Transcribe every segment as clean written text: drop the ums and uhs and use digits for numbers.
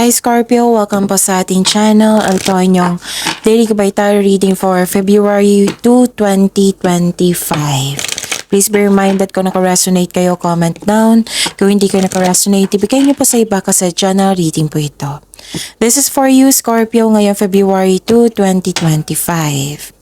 guys, Scorpio. Welcome po sa ating channel. Ito ang inyong daily gabay tarot reading for February 2, 2025. Please bear in mind that kung naka-resonate kayo, comment down. Kung hindi kayo naka-resonate, ibigay niyo po sa iba kasi channel reading po ito. This is for you, Scorpio, ngayong February 2, 2025.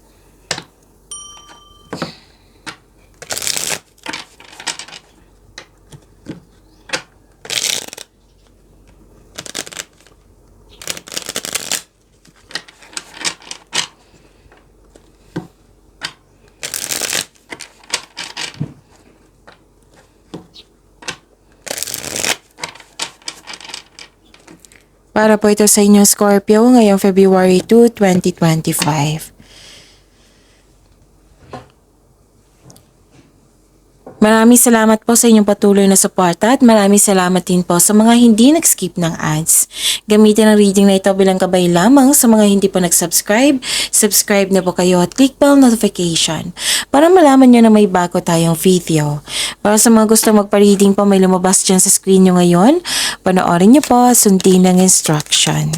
Para po ito sa inyo, Scorpio, ngayong February 2, 2025. Maraming salamat po sa inyong patuloy na suporta at maraming salamat din po sa mga hindi nag-skip ng ads. Gamitin ang reading na ito bilang gabay lamang sa mga hindi pa nag-subscribe. Subscribe na po kayo at click bell notification para malaman nyo na may bago tayong video. Para sa mga gusto magpa-reading po, may lumabas dyan sa screen nyo ngayon. Panoorin nyo po, sundin ang instruction.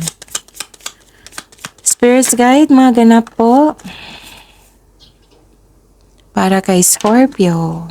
Spirits Guide, mga ganap po para kay Scorpio.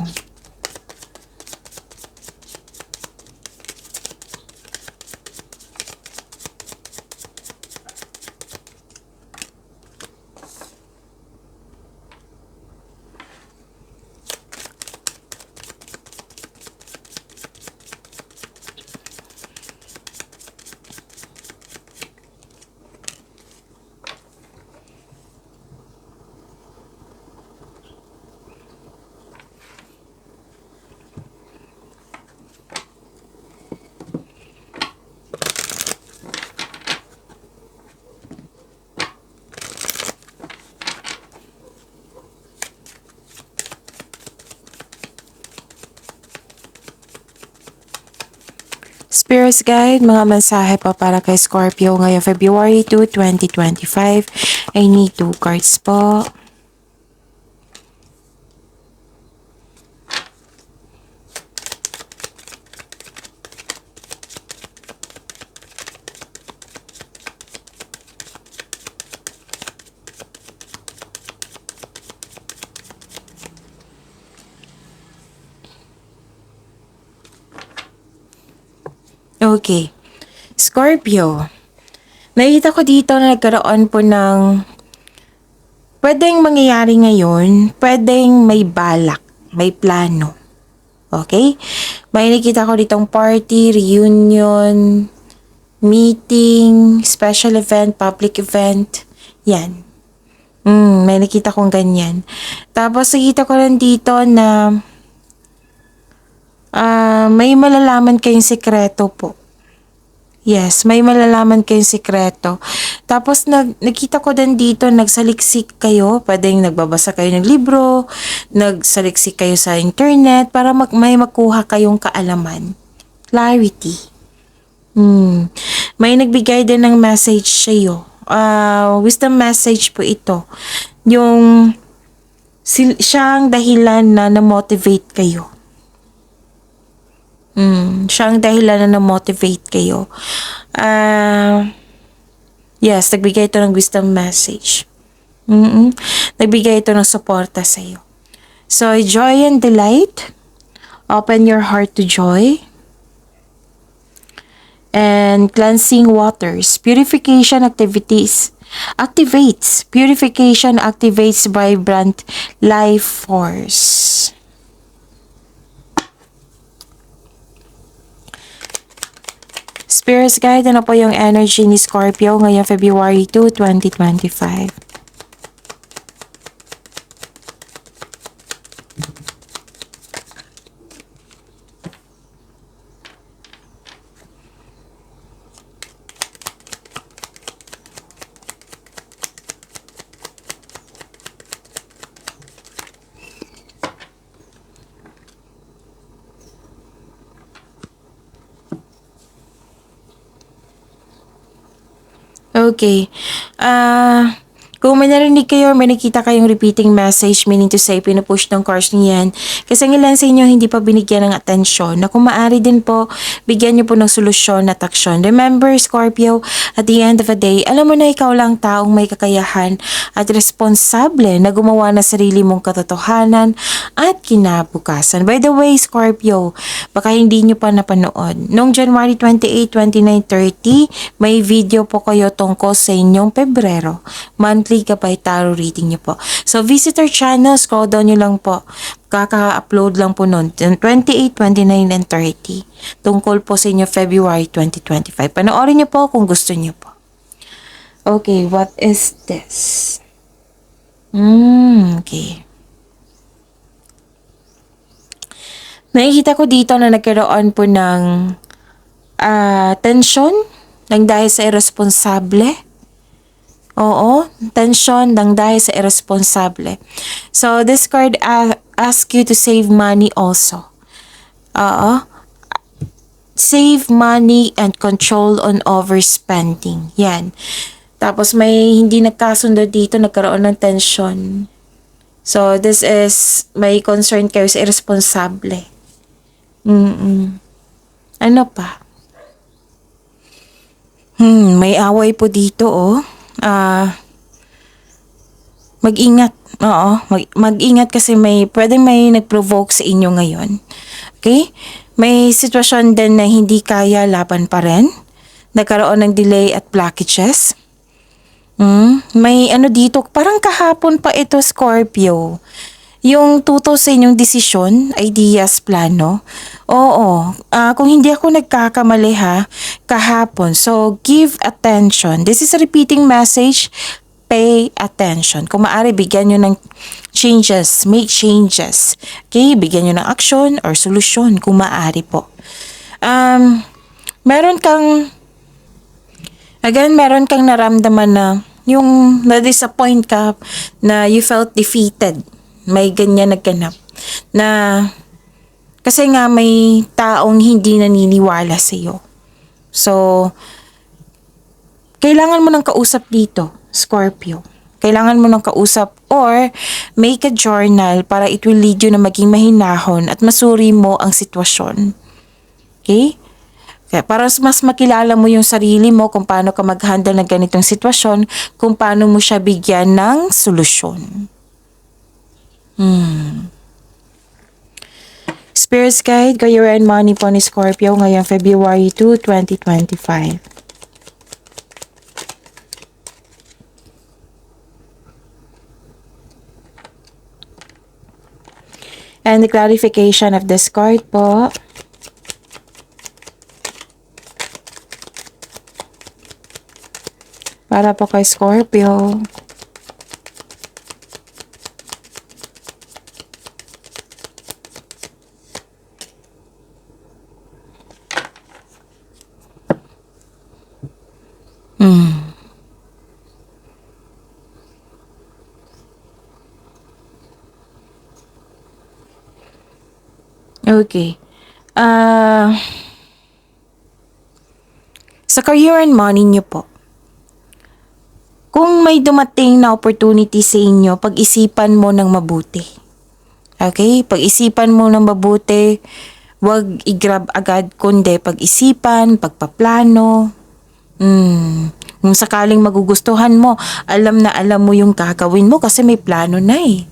Spirits Guide, mga mensahe pa para kay Scorpio ngayong February 2, 2025. I need 2 cards po. Okay. Scorpio, nakita ko dito na nagkaroon po ng pwedeng mangyayari ngayon, pwedeng may balak, may plano. Okay? May nakita ko ditong party, reunion, meeting, special event, public event. Yan. May nakita kong ganyan. Tapos nakita ko rin dito na may malalaman kayong sekreto po. Yes, may malalaman kayong sekreto. Tapos nakita ko din dito, nagsaliksik kayo. Pwedeng nagbabasa kayo ng libro, nagsaliksik kayo sa internet para may makuha kayong kaalaman. Clarity. May nagbigay din ng message sa iyo. Wisdom message po ito. Yung siyang dahilan na na-motivate kayo. Siya ang dahilan na na-motivate kayo. Yes, nagbigay ito ng wisdom message. Nagbigay ito ng suporta sa iyo. So, joy and delight. Open your heart to joy. And cleansing waters. Purification activities. Purification activates vibrant life force. Spirits Guide, ano po yung energy ni Scorpio ngayong February 2, 2025? Okay. Kung may narinig kayo, may nakita kayong repeating message, meaning to say, pinupush ng cards niyan, kasi ang ilan sa inyo hindi pa binigyan ng atensyon, na kung maaari din po, bigyan niyo po ng solusyon at aksyon. Remember, Scorpio, at the end of the day, alam mo na ikaw lang taong may kakayahan at responsable na gumawa na sarili mong katotohanan at kinabukasan. By the way, Scorpio, baka hindi niyo pa napanood. Noong January 28, 29, 30, may video po kayo tungkol sa inyong Pebrero. Monthly Gabay Tarot reading niyo po. So, visitor channel, scroll down niyo lang po. Kaka-upload lang po nun. 28, 29, and 30. Tungkol po sa inyo February 2025. Panoorin niyo po kung gusto niyo po. Okay, what is this? Okay. Nakikita ko dito na nagkaroon po ng tension nang dahil sa irresponsable. Oo, tension nang dahil sa irresponsable. So, this card asks you to save money also. Oo. Save money and control on overspending. Yan. Tapos may hindi nagkasundo dito, nagkaroon ng tension. So, this is, may concern kayo sa irresponsable. Ano pa? May away po dito, oh. Mag-ingat. Oo, mag-ingat kasi pwedeng may nag-provoke sa inyo ngayon. Okay? May sitwasyon din na hindi kaya, laban pa rin. Nagkaroon ng delay at blockages. May ano dito, parang kahapon pa ito, Scorpio. Yung tuto sa inyong desisyon, ideas, plano. Oo, kung hindi ako nagkakamali ha, kahapon. So, give attention. This is a repeating message. Pay attention. Kung maaari, bigyan nyo ng changes. Make changes. Okay, bigyan nyo ng action or solusyon kung maaari po. Meron kang naramdaman na yung na-disappoint ka, na you felt defeated. May ganyan nagganap. Na kasi nga may taong hindi naniniwala sa iyo. So, kailangan mo ng kausap dito, Scorpio. Kailangan mo ng kausap or make a journal para it will lead you na maging mahinahon at masuri mo ang sitwasyon. Okay? Kaya para mas makilala mo yung sarili mo kung paano ka mag-handle ng ganitong sitwasyon, kung paano mo siya bigyan ng solusyon. Spirit's Guide, Career and Money po ni Scorpio ngayong February 2, 2025. And the clarification of this card po. Para po kay Scorpio. Okay. Sa career and money niyo po, kung may dumating na opportunity sa inyo, pag-isipan mo ng mabuti. Okay? Pag-isipan mo ng mabuti, wag i-grab agad, kundi pag-isipan, pagpaplano. Kung sakaling magugustuhan mo, alam na alam mo yung gagawin mo kasi may plano na eh.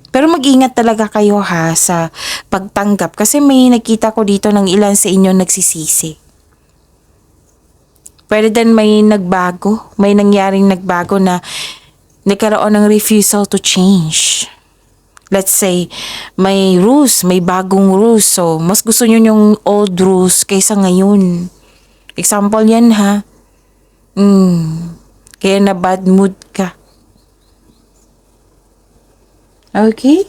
Pero mag-ingat talaga kayo ha sa pagtanggap kasi may nakita ko dito ng ilan sa inyo nagsisisi. Pwede din may nagbago, may nangyaring nagbago na nagkaroon ng refusal to change. Let's say, may rules, may bagong rules. So, mas gusto nyo yung old rules kaysa ngayon. Example yan ha. Kaya na bad mood ka. Okay?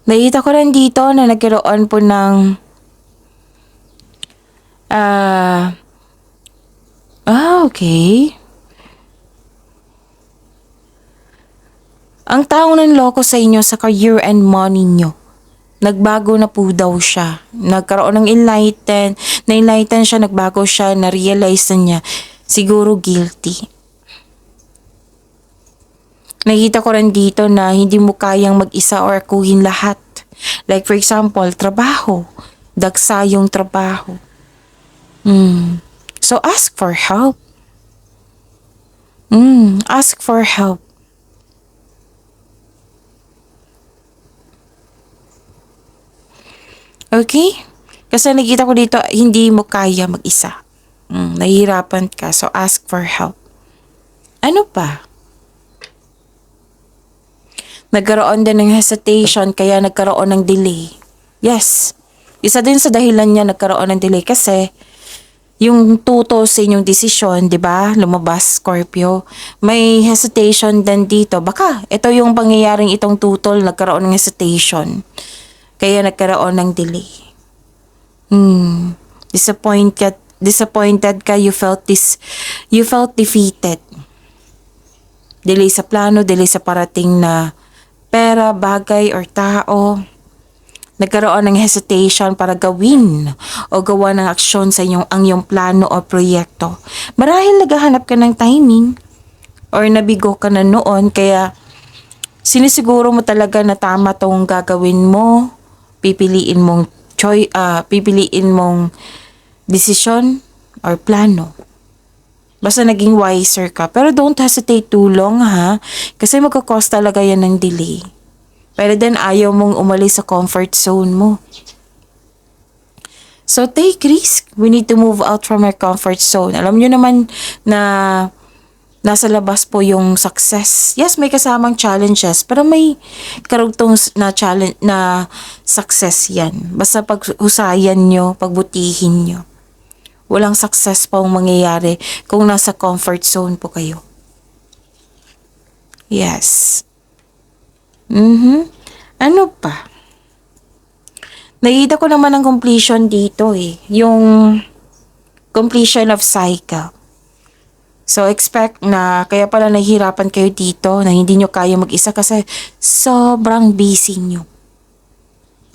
Nakita ko rin dito na nagkaroon po ng okay. Ang taong nanloko sa inyo sa career and money nyo. nagbago na po daw siya. Nagkaroon ng na-enlighten siya, nagbago siya, na-realize na niya, siguro guilty. Nakita ko rin dito na hindi mo kayang mag-isa or akuhin lahat. Like for example, trabaho. Dagsa yung trabaho. So ask for help. Ask for help. Okay? Kasi nakita ko dito, hindi mo kaya mag-isa. Nahihirapan ka, so ask for help. Ano pa? Nagkaroon din ng hesitation, kaya nagkaroon ng delay. Yes. Isa din sa dahilan niya nagkaroon ng delay kasi yung tutusin yung desisyon, di ba? Lumabas, Scorpio. May hesitation din dito. Baka ito yung pangyayaring itong tutol, nagkaroon ng hesitation. Kaya nagkaroon ng delay. Disappointed ka, you felt defeated. Delay sa plano, delay sa parating na pera, bagay, or tao. Nagkaroon ng hesitation para gawin o gawa ng aksyon sa ang iyong plano o proyekto. Marahil naghahanap ka ng timing or nabigo ka na noon, kaya sinisiguro mo talaga na tama tong gagawin mo, pipiliin mong desisyon or plano. Basta naging wiser ka. Pero don't hesitate too long, ha? Kasi magkakos talaga yan ng delay. Pero then ayaw mong umalis sa comfort zone mo. So take risk. We need to move out from our comfort zone. Alam nyo naman na nasa labas po yung success. Yes, may kasamang challenges, pero may karugtong na success yan. Basta paghusayan nyo, pagbutihin nyo. Walang success pong mangyayari kung nasa comfort zone po kayo. Yes. Ano pa? Nakita ko naman ang completion dito yung completion of cycle. So expect na kaya pala nahihirapan kayo dito na hindi nyo kaya mag-isa kasi sobrang busy nyo.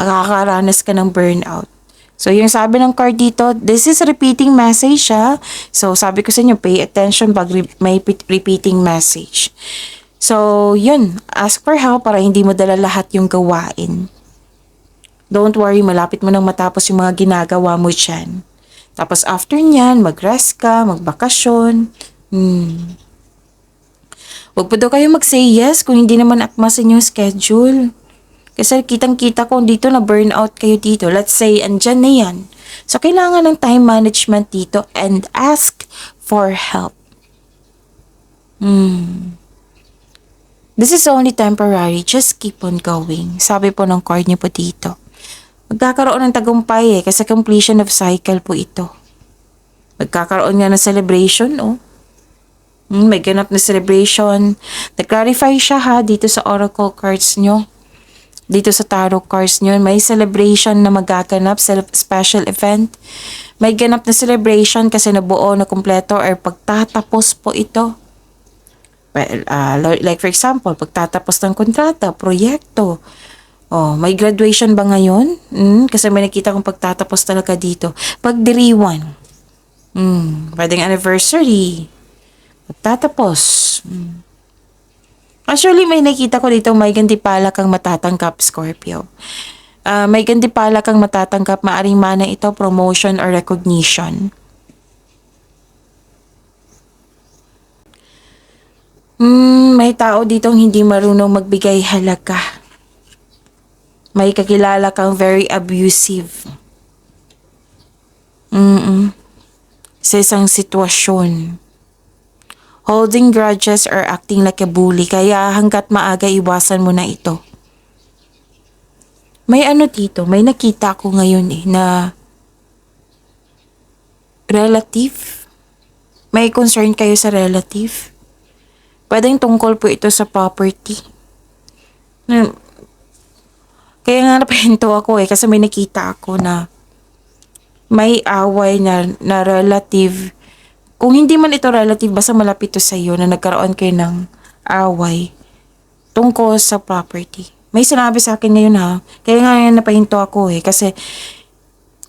Makakaranas ka ng burnout. So, yung sabi ng card dito, this is a repeating message, ha? So, sabi ko sa inyo, pay attention pag may repeating message. So, yun. Ask for help para hindi mo dala lahat yung gawain. Don't worry, malapit mo nang matapos yung mga ginagawa mo dyan. Tapos, after nyan, mag-rest ka, magbakasyon. Huwag pa daw kayo mag-say yes kung hindi naman akma sa inyong schedule. Kasi kitang-kita ko dito na burnout kayo dito. Let's say, andyan na yan. So, kailangan ng time management dito and ask for help. This is only temporary. Just keep on going. Sabi po ng card niyo po dito. Magkakaroon ng tagumpay kasi completion of cycle po ito. Magkakaroon nga ng celebration, may ganap na celebration. Nag-clarify siya ha dito sa oracle cards nyo. Dito sa tarot cards nyo, may celebration na magaganap, special event. May ganap na celebration kasi nabuo, na kumpleto, or pagtatapos po ito. Well, like for example, pagtatapos ng kontrata, proyekto. May graduation ba ngayon? Kasi may nakita kong pagtatapos talaga dito. Pagdiriwan. Pwedeng anniversary. Pagtatapos. Actually, may nakita ko dito, may gantipala kang matatanggap, Scorpio. May gantipala kang matatanggap, maaring mana ito, promotion or recognition. May tao dito hindi marunong magbigay halaga. May kakilala kang very abusive. Sa isang sitwasyon. Holding grudges or acting like a bully, kaya hanggat maaga iwasan mo na ito. May dito, may nakita ko ngayon na relative. May concern kayo sa relative. Pwedeng tungkol po ito sa property. Kaya nga napahinto ako kasi may nakita ako na may away na relative. Kung hindi man ito relative, basta malapit to sa iyo na nagkaroon kayo ng away tungkol sa property. may sinabi sa akin ngayon ha. Kaya nga napahinto ako kasi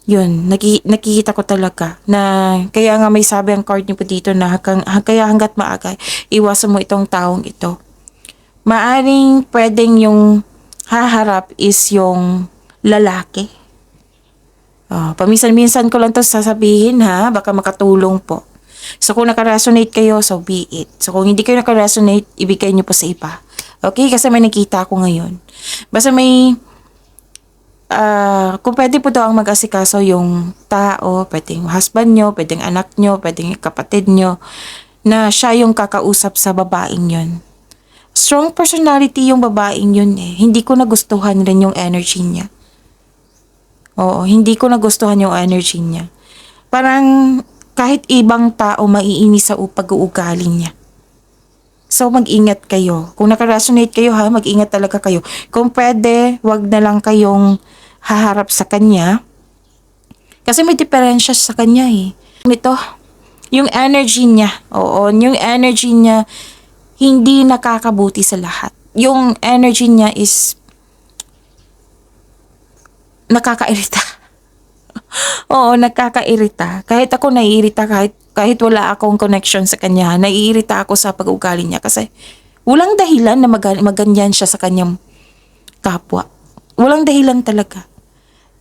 yun, nakikita ko talaga na kaya nga may sabi ang card niyo po dito na kaya hanggat maaga, iwasan mo itong taong ito. Maaring pwedeng yung haharap is yung lalaki. Paminsan-minsan ko lang to sasabihin ha, baka makatulong po. So kung nakaresonate kayo, so be it. So kung hindi kayo nakaresonate, ibigay niyo po sa iba. Okay? Kasi may nakita ko ngayon. Basta may kung pwede po daw ang mag-asikaso yung tao, pwedeng husband nyo, pwedeng anak nyo, pwedeng kapatid nyo, na siya yung kakausap sa babaeng yun. Strong personality yung babaeng yun Hindi ko nagustuhan rin yung energy niya. Oo, hindi ko nagustuhan yung energy niya. Parang kahit ibang tao maiinis sa pag-uugali niya. So mag-ingat kayo. Kung nakaresonate kayo ha, mag-ingat talaga kayo. Kung pwede, wag na lang kayong haharap sa kanya. Kasi may diferensya sa kanya Ito, yung energy niya. Oo, yung energy niya hindi nakakabuti sa lahat. Yung energy niya is nakakairita. Oo, nakakairita. Kahit ako naiirita, kahit wala akong connection sa kanya, naiirita ako sa pag-ugali niya kasi walang dahilan na maganyan siya sa kanyang kapwa. Walang dahilan talaga.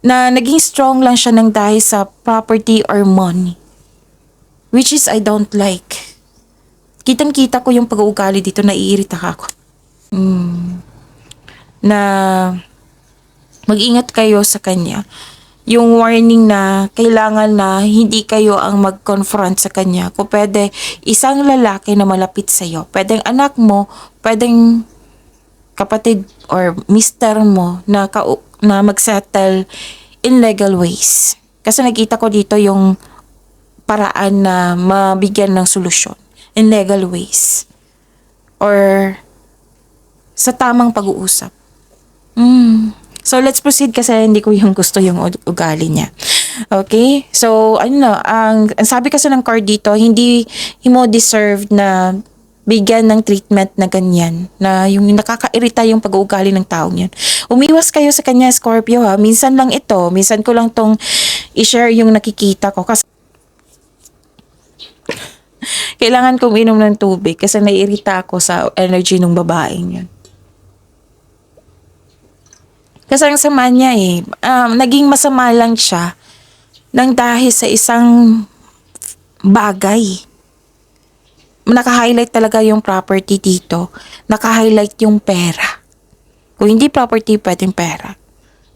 Na naging strong lang siya ng dahil sa property or money. Which is I don't like. Kitang-kita ko yung pag-uugali dito, naiirita ako. Na mag-ingat kayo sa kanya. Yung warning na kailangan na hindi kayo ang mag-confront sa kanya. Kung pwede, isang lalaki na malapit sa'yo. Pwedeng anak mo, pwedeng kapatid or mister mo na mag-settle in legal ways. Kasi nakita ko dito yung paraan na mabigyan ng solusyon in legal ways. Or sa tamang pag-uusap. So let's proceed kasi hindi ko yung gusto yung ugali niya. Okay? So ang sabi kasi ng card dito, hindi mo deserve na bigyan ng treatment na ganyan, na yung nakakairita yung pag-uugali ng taong yan. Umiwas kayo sa kanya, Scorpio ha. Minsan lang ito, minsan ko lang tong i-share yung nakikita ko kasi kailangan kong inom ng tubig kasi naiirita ako sa energy ng babaeng yun. Kasi ang sama niya naging masama lang siya nang dahil sa isang bagay. Naka-highlight talaga yung property dito. Naka-highlight yung pera. Kung hindi property, pwedeng pera.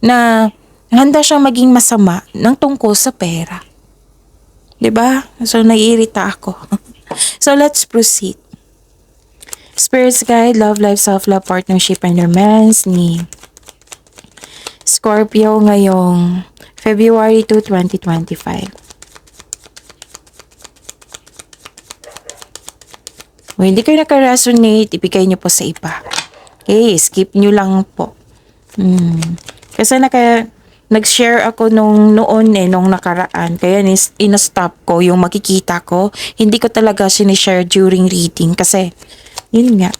Na handa siyang maging masama ng tungkol sa pera. 'Di ba? So, naiirita ako. So, let's proceed. Spirits guide, love, life, self-love, partnership, and romance ni Scorpio ngayong February 2, 2025. Kung hindi kayo naka-resonate, ibigay nyo po sa iba. Okay, skip nyo lang po. Kasi nag-share ako nung nakaraan. Kaya in-stop ko yung makikita ko. Hindi ko talaga sinishare during reading. Kasi, yun nga.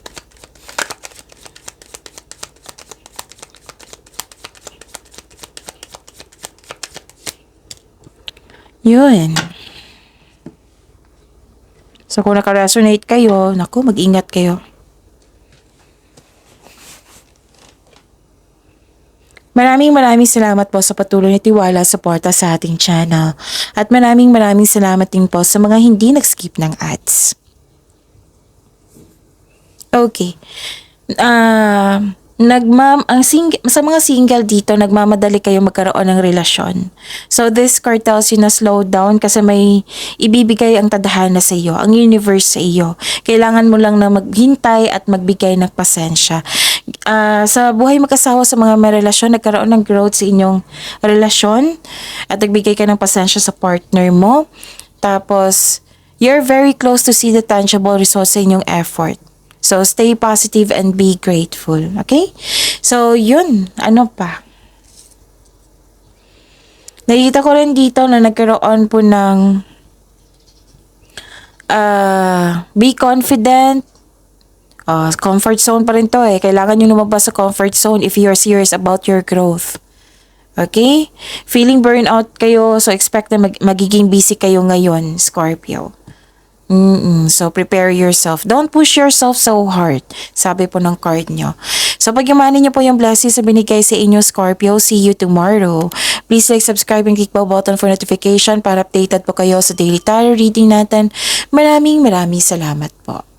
Yun. So, kung naka-resonate kayo, naku, mag-ingat kayo. Maraming salamat po sa patuloy na tiwala at suporta sa ating channel. At maraming salamat din po sa mga hindi nag-skip ng ads. Okay. Sa mga single dito, nagmamadali kayo magkaroon ng relasyon. So this card tells you na slow down kasi may ibibigay ang tadhana sa iyo, ang universe sa iyo. Kailangan mo lang na maghintay at magbigay ng pasensya. Sa buhay mag-asawa, sa mga may relasyon, nagkaroon ng growth sa inyong relasyon at nagbigay ka ng pasensya sa partner mo. Tapos, you're very close to see the tangible results sa inyong effort. So, stay positive and be grateful. Okay? So, yun. Ano pa? Nakita ko rin dito na nagkaroon po ng be confident. Comfort zone pa rin to eh. Kailangan nyo lumabas sa comfort zone if you're serious about your growth. Okay? Feeling burnout kayo, so expect na magiging busy kayo ngayon, Scorpio. So, prepare yourself. Don't push yourself so hard. Sabi po ng card nyo. So, pagyamanin nyo po yung blessings na binigay sa inyo, Scorpio. See you tomorrow. Please like, subscribe, and click bell button for notification para updated po kayo sa daily tarot reading natin. Maraming salamat po.